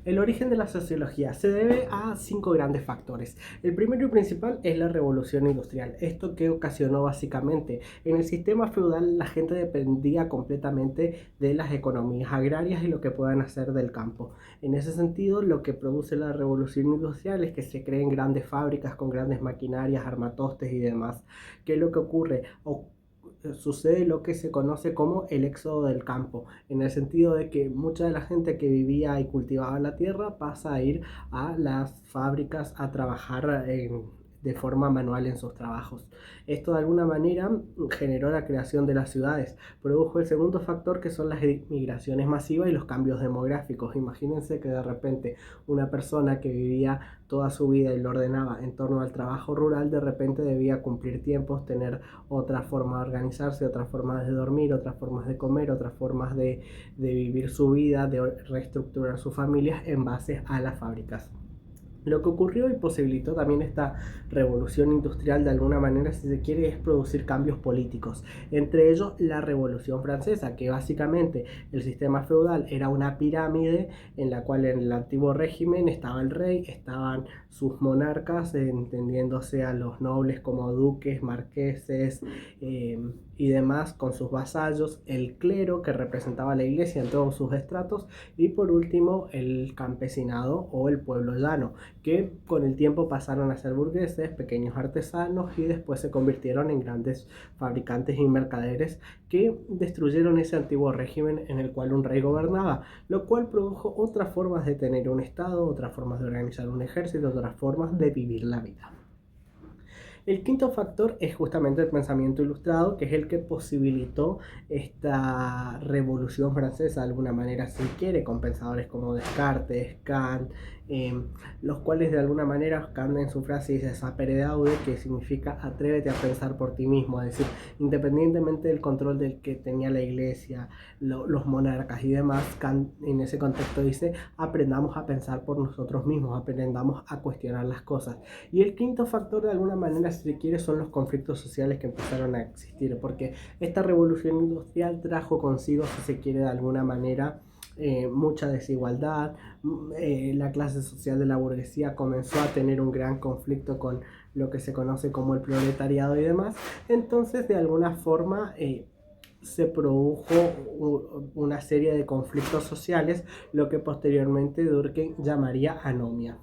El origen de la sociología se debe a 5 grandes factores. El primero y principal es la revolución industrial. Esto que ocasionó básicamente en el sistema feudal la gente dependía completamente de las economías agrarias y lo que puedan hacer del campo. En ese sentido, lo que produce la revolución industrial es que se creen grandes fábricas con grandes maquinarias, armatostes y demás. ¿Qué es lo que ocurre? Sucede lo que se conoce como el éxodo del campo, en el sentido de que mucha de la gente que vivía y cultivaba la tierra pasa a ir a las fábricas a trabajar de forma manual en sus trabajos. Esto de alguna manera generó la creación de las ciudades, produjo el segundo factor que son las migraciones masivas y los cambios demográficos. Imagínense que de repente una persona que vivía toda su vida y lo ordenaba en torno al trabajo rural, de repente debía cumplir tiempos, tener otra forma de organizarse, otras formas de dormir, otras formas de comer, otras formas de vivir su vida, de reestructurar sus familias en base a las fábricas. Lo que ocurrió y posibilitó también esta revolución industrial de alguna manera, si se quiere, es producir cambios políticos. Entre ellos la Revolución Francesa, que básicamente el sistema feudal era una pirámide en la cual en el antiguo régimen estaba el rey, estaban sus monarcas, entendiéndose a los nobles como duques, marqueses y demás con sus vasallos, el clero que representaba a la iglesia en todos sus estratos y por último el campesinado o el pueblo llano que con el tiempo pasaron a ser burgueses, pequeños artesanos y después se convirtieron en grandes fabricantes y mercaderes que destruyeron ese antiguo régimen en el cual un rey gobernaba, lo cual produjo otras formas de tener un estado, otras formas de organizar un ejército, otras formas de vivir la vida. El quinto factor es justamente el pensamiento ilustrado, que es el que posibilitó esta revolución francesa de alguna manera, si quiere, con pensadores como Descartes, Kant, eh, los cuales de alguna manera Kant en su frase dice sapere aude, que significa atrévete a pensar por ti mismo, es decir, independientemente del control del que tenía la iglesia, los monarcas y demás, Kant en ese contexto dice aprendamos a pensar por nosotros mismos, aprendamos a cuestionar las cosas. Y el quinto factor, de alguna manera, si se quiere, son los conflictos sociales que empezaron a existir, porque esta revolución industrial trajo consigo, si se quiere, de alguna manera, mucha desigualdad. La clase social de la burguesía comenzó a tener un gran conflicto con lo que se conoce como el proletariado y demás. Entonces, de alguna forma, se produjo una serie de conflictos sociales, lo que posteriormente Durkheim llamaría anomia.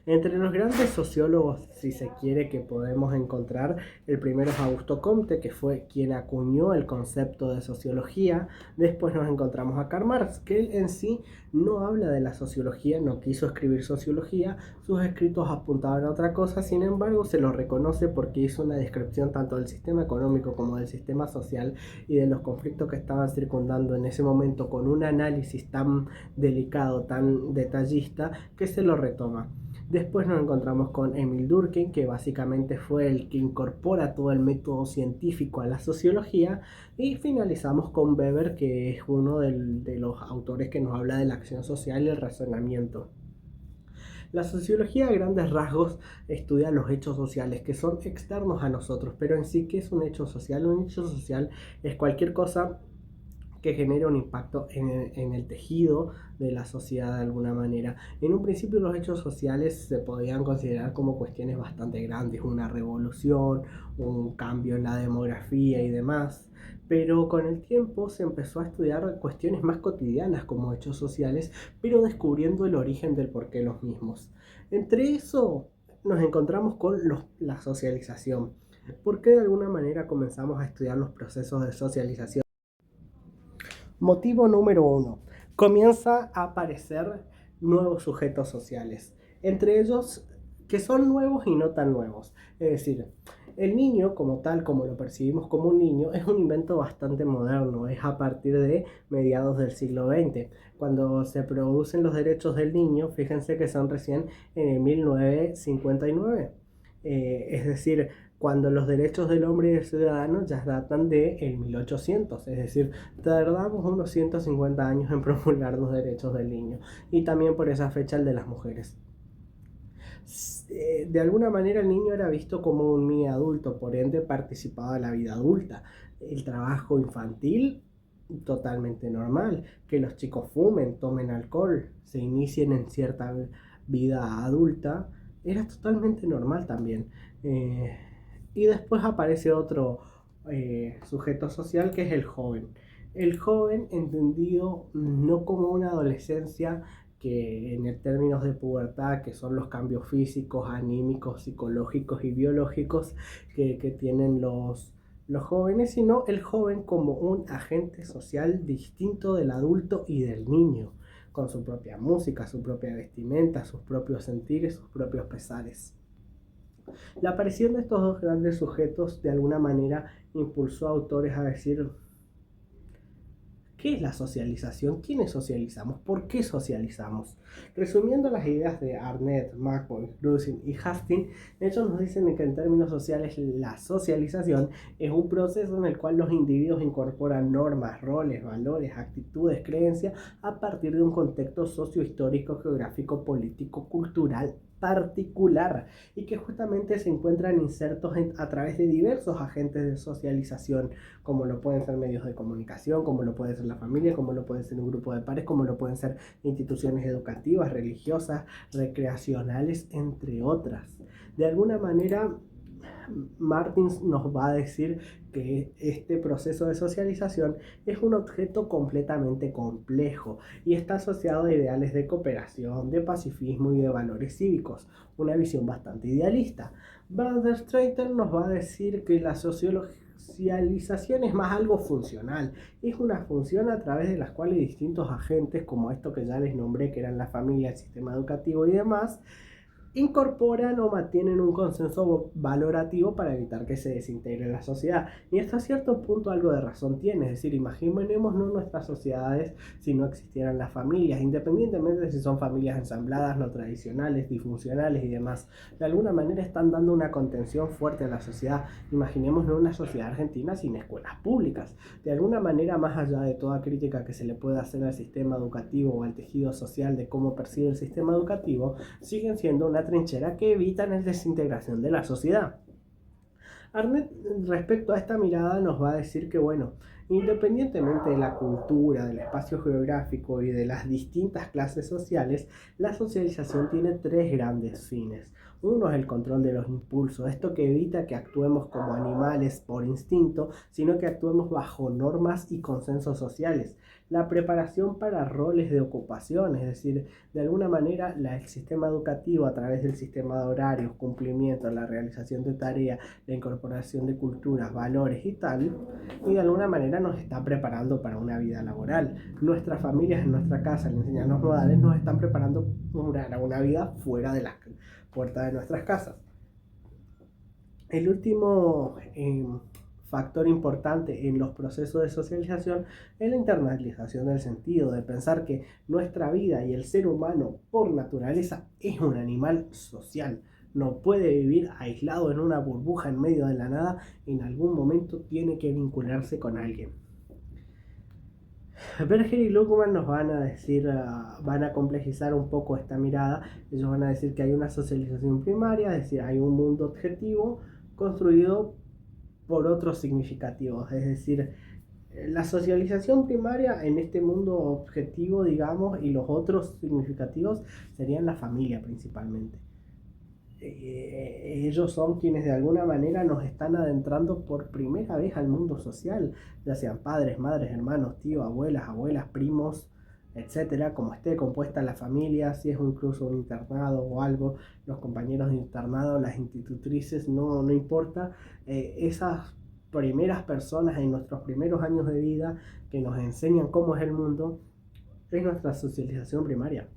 Entre los grandes sociólogos, si se quiere, que podemos encontrar, el primero es Augusto Comte, que fue quien acuñó el concepto de sociología. Después nos encontramos a Karl Marx, que él en sí no habla de la sociología, no quiso escribir sociología, sus escritos apuntaban a otra cosa, sin embargo se lo reconoce porque hizo una descripción tanto del sistema económico como del sistema social y de los conflictos que estaban circundando en ese momento con un análisis tan delicado, tan detallista, que se lo retoma. Después nos encontramos con Emil Durkheim, que básicamente fue el que incorpora todo el método científico a la sociología. Y finalizamos con Weber, que es uno de los autores que nos habla de la acción social y el razonamiento. La sociología a grandes rasgos estudia los hechos sociales que son externos a nosotros, pero en sí, ¿qué es un hecho social? Un hecho social es cualquier cosa que genera un impacto en el tejido de la sociedad de alguna manera. En un principio los hechos sociales se podían considerar como cuestiones bastante grandes, una revolución, un cambio en la demografía y demás, pero con el tiempo se empezó a estudiar cuestiones más cotidianas como hechos sociales, pero descubriendo el origen del porqué los mismos. Entre eso nos encontramos con la socialización. ¿Por qué de alguna manera comenzamos a estudiar los procesos de socialización? Motivo número uno. Comienza a aparecer nuevos sujetos sociales, entre ellos que son nuevos y no tan nuevos. Es decir, el niño como tal, como lo percibimos como un niño, es un invento bastante moderno, es a partir de mediados del siglo XX. Cuando se producen los derechos del niño, fíjense que son recién en el 1959. Es decir, cuando los derechos del hombre y del ciudadano ya datan del 1800, es decir, tardamos unos 150 años en promulgar los derechos del niño y también por esa fecha el de las mujeres. De alguna manera el niño era visto como un mini adulto, por ende participaba de la vida adulta. El trabajo infantil totalmente normal que los chicos fumen, tomen alcohol, se inicien en cierta vida adulta, era totalmente normal también. Eh, y después aparece otro sujeto social que es el joven. El joven entendido no como una adolescencia que en el términos de pubertad, que son los cambios físicos, anímicos, psicológicos y biológicos que tienen los jóvenes, sino el joven como un agente social distinto del adulto y del niño, con su propia música, su propia vestimenta, sus propios sentires, sus propios pesares. La aparición de estos dos grandes sujetos de alguna manera impulsó a autores a decir: ¿qué es la socialización? ¿Quiénes socializamos? ¿Por qué socializamos? Resumiendo las ideas de Arnett, McCoy, Grusin y Hastings, ellos nos dicen que en términos sociales la socialización es un proceso en el cual los individuos incorporan normas, roles, valores, actitudes, creencias a partir de un contexto sociohistórico, geográfico, político, cultural particular, y que justamente se encuentran insertos a través de diversos agentes de socialización, como lo pueden ser medios de comunicación, como lo puede ser la familia, como lo puede ser un grupo de pares, como lo pueden ser instituciones educativas, religiosas, recreacionales, entre otras. De alguna manera, Martins nos va a decir que este proceso de socialización es un objeto completamente complejo y está asociado a ideales de cooperación, de pacifismo y de valores cívicos, una visión bastante idealista. Banderstreiter nos va a decir que la socialización es más algo funcional, es una función a través de las cuales distintos agentes, como esto que ya les nombré, que eran la familia, el sistema educativo y demás, incorporan o mantienen un consenso valorativo para evitar que se desintegre la sociedad. Y hasta cierto punto algo de razón tiene, es decir, imaginémonos nuestras sociedades si no existieran las familias, independientemente de si son familias ensambladas, no tradicionales, disfuncionales y demás. De alguna manera están dando una contención fuerte a la sociedad. Imaginémonos una sociedad argentina sin escuelas públicas. De alguna manera, más allá de toda crítica que se le pueda hacer al sistema educativo o al tejido social de cómo percibe el sistema educativo, siguen siendo una trinchera que evita la desintegración de la sociedad. Arnett, respecto a esta mirada, nos va a decir que, bueno, independientemente de la cultura, del espacio geográfico y de las distintas clases sociales, la socialización tiene tres grandes fines. Uno es el control de los impulsos, esto que evita que actuemos como animales por instinto, sino que actuemos bajo normas y consensos sociales. La preparación para roles de ocupación, es decir, de alguna manera el sistema educativo a través del sistema de horarios, cumplimiento, la realización de tareas, la incorporación de culturas, valores y tal, y de alguna manera nos está preparando para una vida laboral. Nuestras familias en nuestra casa, las enseñanzas modales, nos están preparando para una vida fuera de las puertas de nuestras casas. El último factor importante en los procesos de socialización es la internalización del sentido, de pensar que nuestra vida y el ser humano por naturaleza es un animal social. No puede vivir aislado en una burbuja en medio de la nada, en algún momento tiene que vincularse con alguien. Berger y Luckman nos van a decir, van a complejizar un poco esta mirada. Ellos van a decir que hay una socialización primaria, es decir, hay un mundo objetivo construido por otros significativos, es decir, la socialización primaria en este mundo objetivo, digamos, y los otros significativos serían la familia principalmente. Ellos son quienes de alguna manera nos están adentrando por primera vez al mundo social, ya sean padres, madres, hermanos, tíos, abuelas, primos, etcétera, como esté compuesta la familia, si es incluso un internado o algo, los compañeros de internado, las institutrices, no importa, esas primeras personas en nuestros primeros años de vida que nos enseñan cómo es el mundo, es nuestra socialización primaria.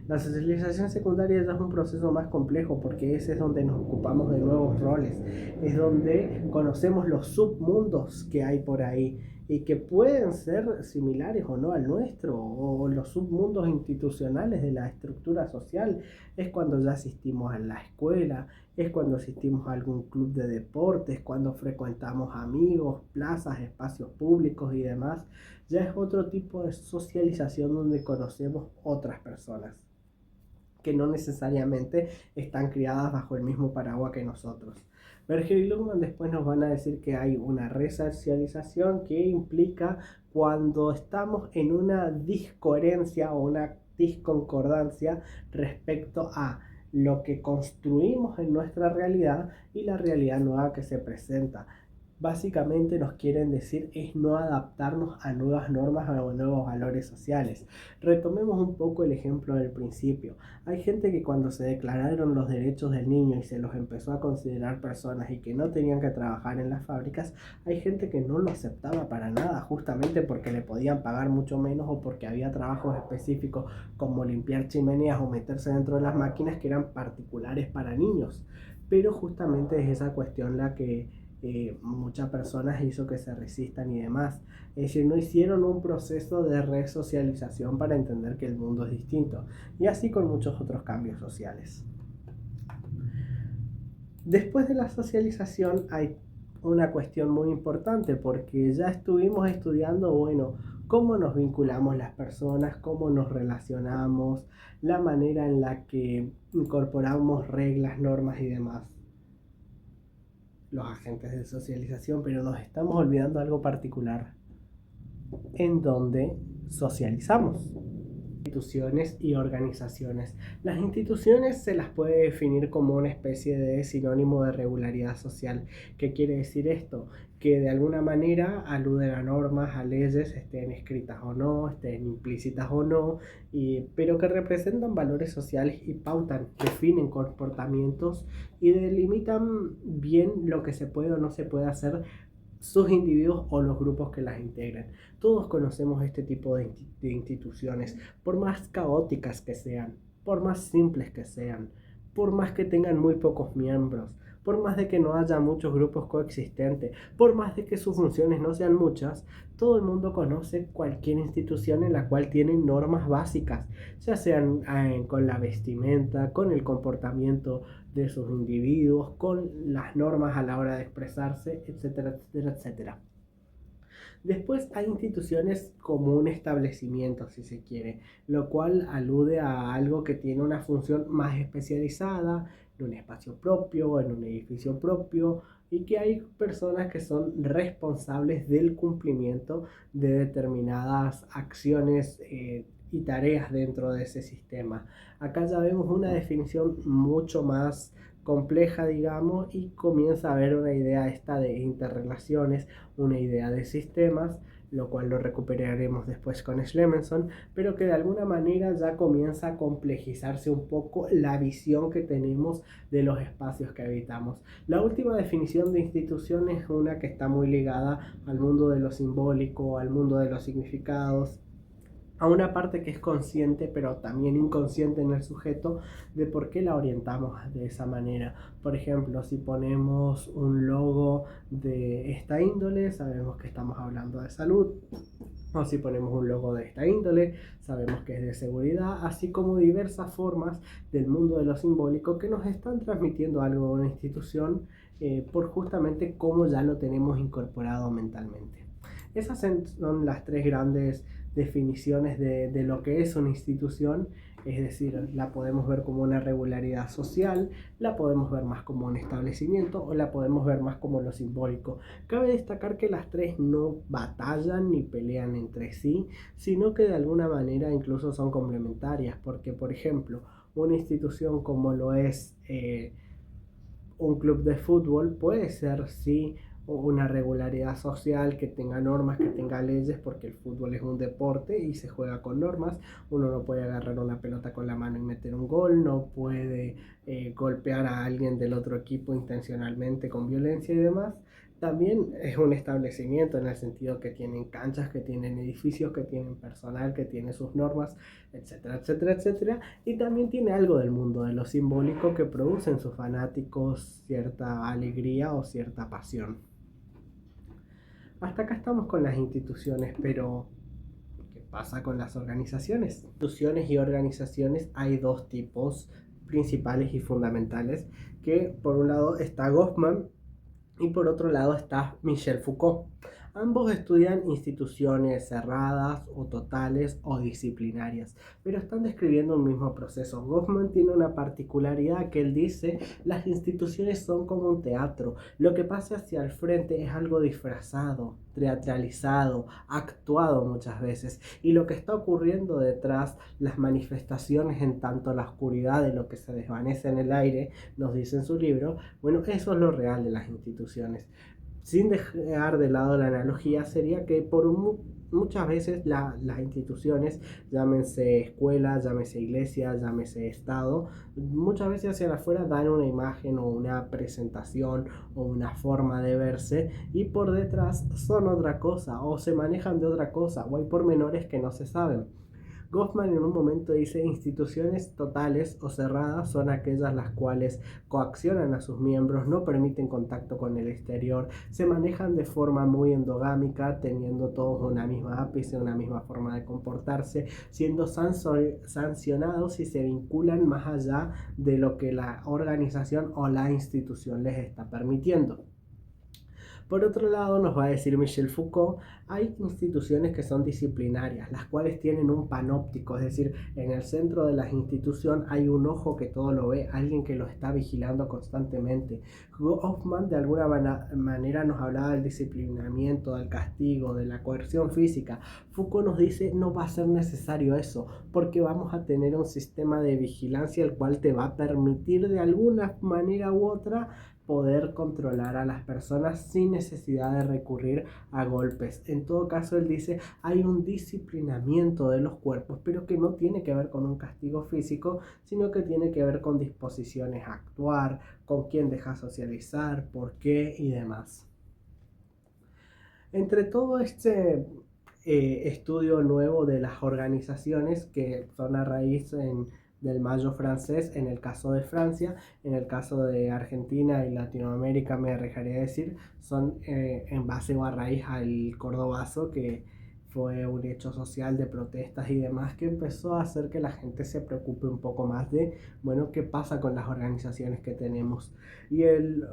La socialización secundaria ya es un proceso más complejo porque ese es donde nos ocupamos de nuevos roles, es donde conocemos los submundos que hay por ahí y que pueden ser similares o no al nuestro, o los submundos institucionales de la estructura social. Es cuando ya asistimos a la escuela, es cuando asistimos a algún club de deportes, cuando frecuentamos amigos, plazas, espacios públicos y demás. Ya es otro tipo de socialización donde conocemos otras personas que no necesariamente están criadas bajo el mismo paraguas que nosotros. Berger y Luhmann después nos van a decir que hay una resocialización que implica cuando estamos en una discoherencia o una disconcordancia respecto a lo que construimos en nuestra realidad y la realidad nueva que se presenta. Básicamente nos quieren decir es no adaptarnos a nuevas normas o nuevos valores sociales. Retomemos un poco el ejemplo del principio. Hay gente que cuando se declararon los derechos del niño y se los empezó a considerar personas y que no tenían que trabajar en las fábricas, hay gente que no lo aceptaba para nada, justamente porque le podían pagar mucho menos o porque había trabajos específicos como limpiar chimeneas o meterse dentro de las máquinas que eran particulares para niños. Pero justamente es esa cuestión la que muchas personas hizo que se resistan y demás. Es decir, no hicieron un proceso de resocialización para entender que el mundo es distinto. Y así con muchos otros cambios sociales. Después de la socialización hay una cuestión muy importante porque ya estuvimos estudiando, bueno, cómo nos vinculamos las personas, cómo nos relacionamos, la manera en la que incorporamos reglas, normas y demás, los agentes de socialización, pero nos estamos olvidando algo particular, en donde socializamos. Instituciones y organizaciones. Las instituciones se las puede definir como una especie de sinónimo de regularidad social. ¿Qué quiere decir esto? Que de alguna manera aluden a normas, a leyes, estén escritas o no, estén implícitas o no, pero que representan valores sociales y pautan, definen comportamientos y delimitan bien lo que se puede o no se puede hacer sus individuos o los grupos que las integran. Todos conocemos este tipo de instituciones, por más caóticas que sean, por más simples que sean, por más que tengan muy pocos miembros, por más de que no haya muchos grupos coexistentes, por más de que sus funciones no sean muchas, todo el mundo conoce cualquier institución en la cual tienen normas básicas, ya sean con la vestimenta, con el comportamiento de sus individuos, con las normas a la hora de expresarse, etcétera, etcétera, etcétera. Después hay instituciones como un establecimiento, si se quiere, lo cual alude a algo que tiene una función más especializada, en un espacio propio, en un edificio propio, y que hay personas que son responsables del cumplimiento de determinadas acciones y tareas dentro de ese sistema. Acá ya vemos una definición mucho más compleja, digamos, y comienza a haber una idea esta de interrelaciones, una idea de sistemas, lo cual lo recuperaremos después con Schlemenson, pero que de alguna manera ya comienza a complejizarse un poco la visión que tenemos de los espacios que habitamos. La última definición de institución es una que está muy ligada al mundo de lo simbólico, al mundo de los significados, a una parte que es consciente pero también inconsciente en el sujeto de por qué la orientamos de esa manera. Por ejemplo, si ponemos un logo de esta índole, sabemos que estamos hablando de salud. O si ponemos un logo de esta índole, sabemos que es de seguridad, así como diversas formas del mundo de lo simbólico que nos están transmitiendo algo de una institución por justamente cómo ya lo tenemos incorporado mentalmente. Esas son las tres grandes definiciones de lo que es una institución, es decir, la podemos ver como una regularidad social, la podemos ver más como un establecimiento o la podemos ver más como lo simbólico. Cabe destacar que las tres no batallan ni pelean entre sí, sino que de alguna manera incluso son complementarias, porque por ejemplo, una institución como lo es un club de fútbol puede ser sí una regularidad social, que tenga normas, que tenga leyes, porque el fútbol es un deporte y se juega con normas. Uno no puede agarrar una pelota con la mano y meter un gol, no puede golpear a alguien del otro equipo intencionalmente con violencia y demás. También es un establecimiento en el sentido que tienen canchas, que tienen edificios, que tienen personal, que tiene sus normas, etcétera, etcétera, etcétera. Y también tiene algo del mundo de lo simbólico que produce en sus fanáticos cierta alegría o cierta pasión. Hasta acá estamos con las instituciones, pero ¿qué pasa con las organizaciones? Instituciones y organizaciones hay dos tipos principales y fundamentales, que por un lado está Goffman y por otro lado está Michel Foucault. Ambos estudian instituciones cerradas o totales o disciplinarias, pero están describiendo un mismo proceso. Goffman tiene una particularidad que él dice: las instituciones son como un teatro. Lo que pasa hacia el frente es algo disfrazado, teatralizado, actuado muchas veces. Y lo que está ocurriendo detrás, las manifestaciones en tanto la oscuridad de lo que se desvanece en el aire, nos dice en su libro, bueno, eso es lo real de las instituciones. Sin dejar de lado la analogía, sería que muchas veces las instituciones, llámense escuelas, llámese iglesia, llámese Estado, muchas veces hacia afuera dan una imagen o una presentación o una forma de verse, y por detrás son otra cosa o se manejan de otra cosa o hay pormenores que no se saben. Goffman en un momento dice: instituciones totales o cerradas son aquellas las cuales coaccionan a sus miembros, no permiten contacto con el exterior, se manejan de forma muy endogámica, teniendo todos una misma ápice, una misma forma de comportarse, siendo sancionados si se vinculan más allá de lo que la organización o la institución les está permitiendo. Por otro lado, nos va a decir Michel Foucault, hay instituciones que son disciplinarias, las cuales tienen un panóptico, es decir, en el centro de la institución hay un ojo que todo lo ve, alguien que lo está vigilando constantemente. Hoffman de alguna manera nos hablaba del disciplinamiento, del castigo, de la coerción física. Foucault nos dice: no va a ser necesario eso, porque vamos a tener un sistema de vigilancia el cual te va a permitir de alguna manera u otra poder controlar a las personas sin necesidad de recurrir a golpes. En todo caso, él dice, hay un disciplinamiento de los cuerpos, pero que no tiene que ver con un castigo físico, sino que tiene que ver con disposiciones a actuar, con quién deja socializar, por qué y demás. Entre todo este estudio nuevo de las organizaciones que son a raíz del Mayo francés, en el caso de Francia, en el caso de Argentina y Latinoamérica, me arriesgaría a decir, son en base o a raíz al Cordobazo, que fue un hecho social de protestas y demás que empezó a hacer que la gente se preocupe un poco más de, bueno, qué pasa con las organizaciones que tenemos. Y el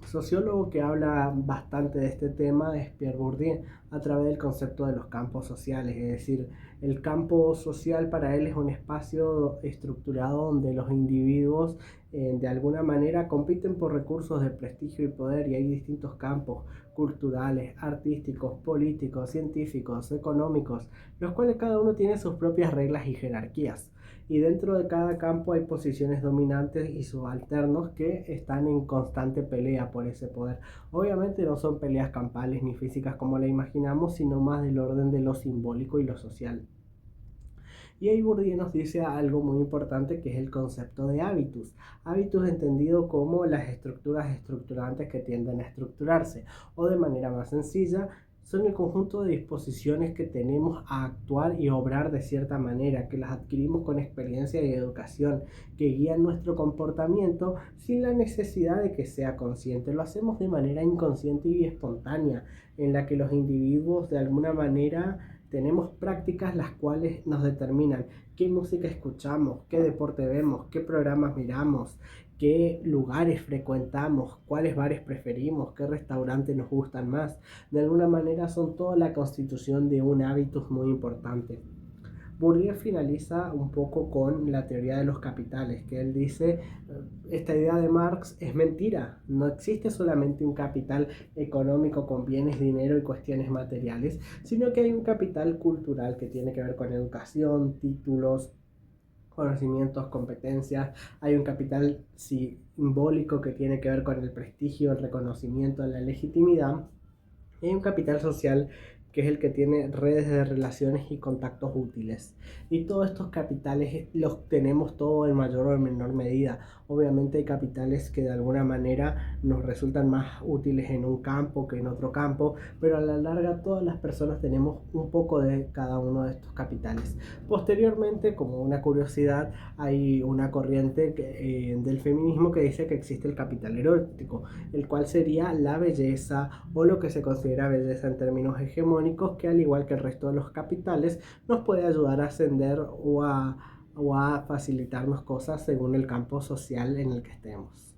sociólogo que habla bastante de este tema es Pierre Bourdieu, a través del concepto de los campos sociales, es decir, el campo social para él es un espacio estructurado donde los individuos de alguna manera compiten por recursos de prestigio y poder, y hay distintos campos culturales, artísticos, políticos, científicos, económicos, los cuales cada uno tiene sus propias reglas y jerarquías. Y dentro de cada campo hay posiciones dominantes y subalternos que están en constante pelea por ese poder. Obviamente no son peleas campales ni físicas como la imaginamos, sino más del orden de lo simbólico y lo social. Y ahí Bourdieu nos dice algo muy importante, que es el concepto de hábitus. Hábitus entendido como las estructuras estructurantes que tienden a estructurarse, o de manera más sencilla, son el conjunto de disposiciones que tenemos a actuar y obrar de cierta manera, que las adquirimos con experiencia y educación, que guían nuestro comportamiento sin la necesidad de que sea consciente. Lo hacemos de manera inconsciente y espontánea, en la que los individuos de alguna manera tenemos prácticas las cuales nos determinan qué música escuchamos, qué deporte vemos, qué programas miramos, qué lugares frecuentamos, cuáles bares preferimos, qué restaurantes nos gustan más. De alguna manera son toda la constitución de un hábito muy importante. Bourdieu finaliza un poco con la teoría de los capitales, que él dice, esta idea de Marx es mentira, no existe solamente un capital económico con bienes, dinero y cuestiones materiales, sino que hay un capital cultural que tiene que ver con educación, títulos, conocimientos, competencias, hay un capital simbólico que tiene que ver con el prestigio, el reconocimiento, la legitimidad, y hay un capital social que es el que tiene redes de relaciones y contactos útiles. Y todos estos capitales los tenemos todos en mayor o menor medida. Obviamente hay capitales que de alguna manera nos resultan más útiles en un campo que en otro campo, pero a la larga todas las personas tenemos un poco de cada uno de estos capitales. Posteriormente, como una curiosidad, hay una corriente del feminismo que dice que existe el capital erótico, el cual sería la belleza o lo que se considera belleza en términos hegemónicos, que al igual que el resto de los capitales nos puede ayudar a ascender o a facilitarnos cosas según el campo social en el que estemos.